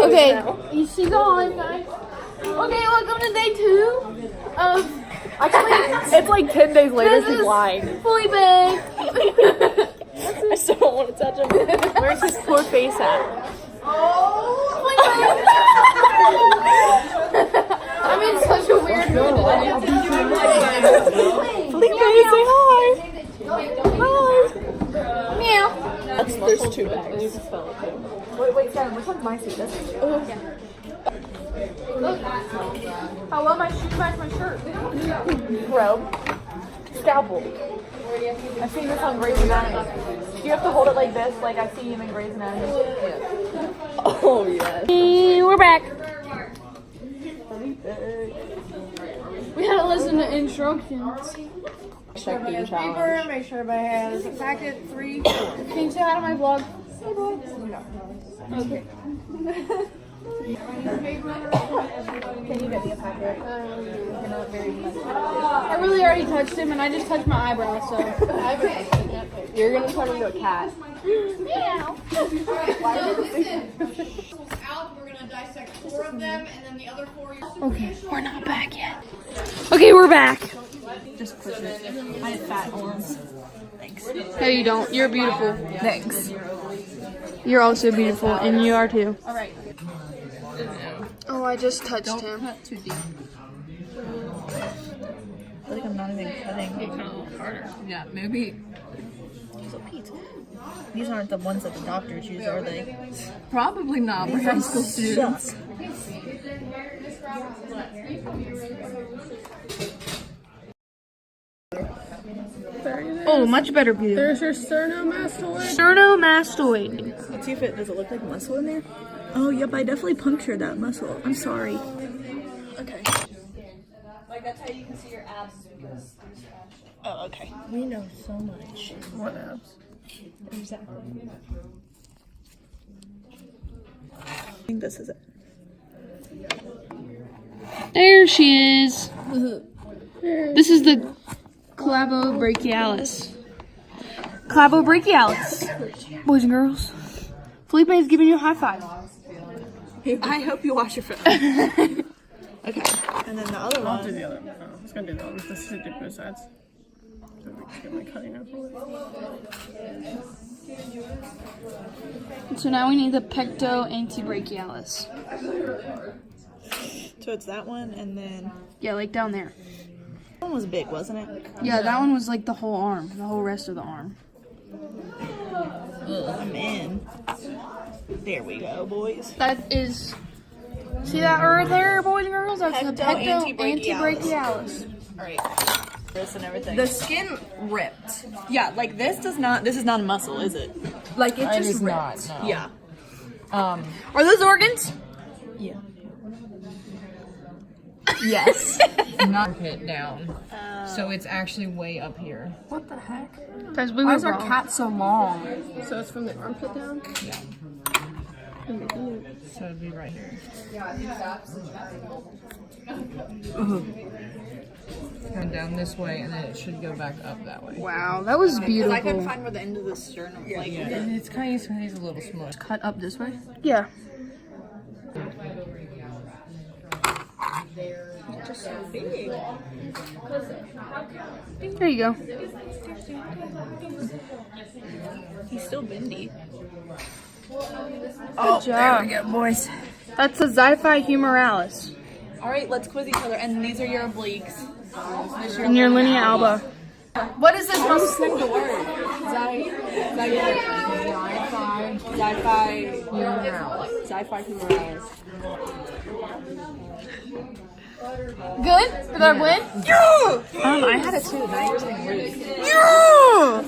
Okay, she's on, guys. Okay, welcome to day 2 of. Actually, it's like 10 days later. He's lying. Felipe. I still don't want to touch him. Where's his poor face at? I'm in such a weird mood today. Felipe, say hi. Hi. Meow. There's 2 bags. Wait, Sam, which one's my seat? This one? Oh, yeah. Look. How well my shoes match my shirt. Bro. Scalpel. I've seen this on Grey's Anatomy. Do you have to hold it like this, like I see him in Grey's Anatomy? Yeah. Oh, yes. Hey, we're back. We had to listen to instructions. Checking challenge. Make sure everybody has a packet 3, 4. Can you say hi to my vlog? Hey, boy. Okay. Can you get me a packet? I really already touched him, and I just touched my eyebrow, so. You're gonna turn into a cat. Meow. We're gonna dissect 4 of them, and then the other 4 you. Okay, we're not back yet. Okay, we're back. Just push it. I have fat arms. Thanks. No, you don't. You're beautiful. Thanks. You're also beautiful, and you are too. All right. Oh, I just touched him. Cut too deep. I feel like I'm not even cutting. Kind of a little harder. Yeah, maybe. These aren't the ones that the doctors use, are they? Probably not. We're high school students. Oh, much better view. There's your sternomastoid. Sternomastoid. Let's see if it does it look like muscle in there? Oh, yep, I definitely punctured that muscle. I'm sorry. Okay. Like that's how you can see your abs because there's Oh, okay. We know so much. what abs? Exactly. I think this is it. There she is. This is the clavobrachialis. Clavobrachialis. Boys and girls. Felipe is giving you a high five. I hope you wash your face. Okay. And then the other I'll do one. the other. I was gonna do the other. This is the both sides. So we can get my cutting knife away. So now we need the pecto antebrachialis. So it's that one, and then Yeah, like down there. that one was big, wasn't it? Yeah, that one was like the whole arm, the whole rest of the arm. I'm in. There we go, boys. That is, see that right there, boys and girls? That's the Pecto pecto antebrachialis. antebrachialis. All right. This and everything. The skin ripped. Yeah, like this is not a muscle, is it? Like it just is ripped. not. No. Yeah. Are those organs? Yeah. Yes. Not hit down. So it's actually way up here. What the heck? Because we Why were is our wrong. cat so long? So it's from the armpit down? Yeah. So it'd be right here. Come down this way, and then it should go back up that way. Wow, that was I beautiful. couldn't find where the end of the sternum. Like, Yeah, and it's kind of he's a little smush. Cut up this way? Yeah. just so big. There you go. He's still bendy. Good job. Yeah, boys. That's the xiphi humoralis. All right, let's quiz each other. And these are your obliques. And your linea alba. What is this? Stick the word. Xiphi humoralis. Good? Did I win? I had it too. Now you're saying rude. Yeah!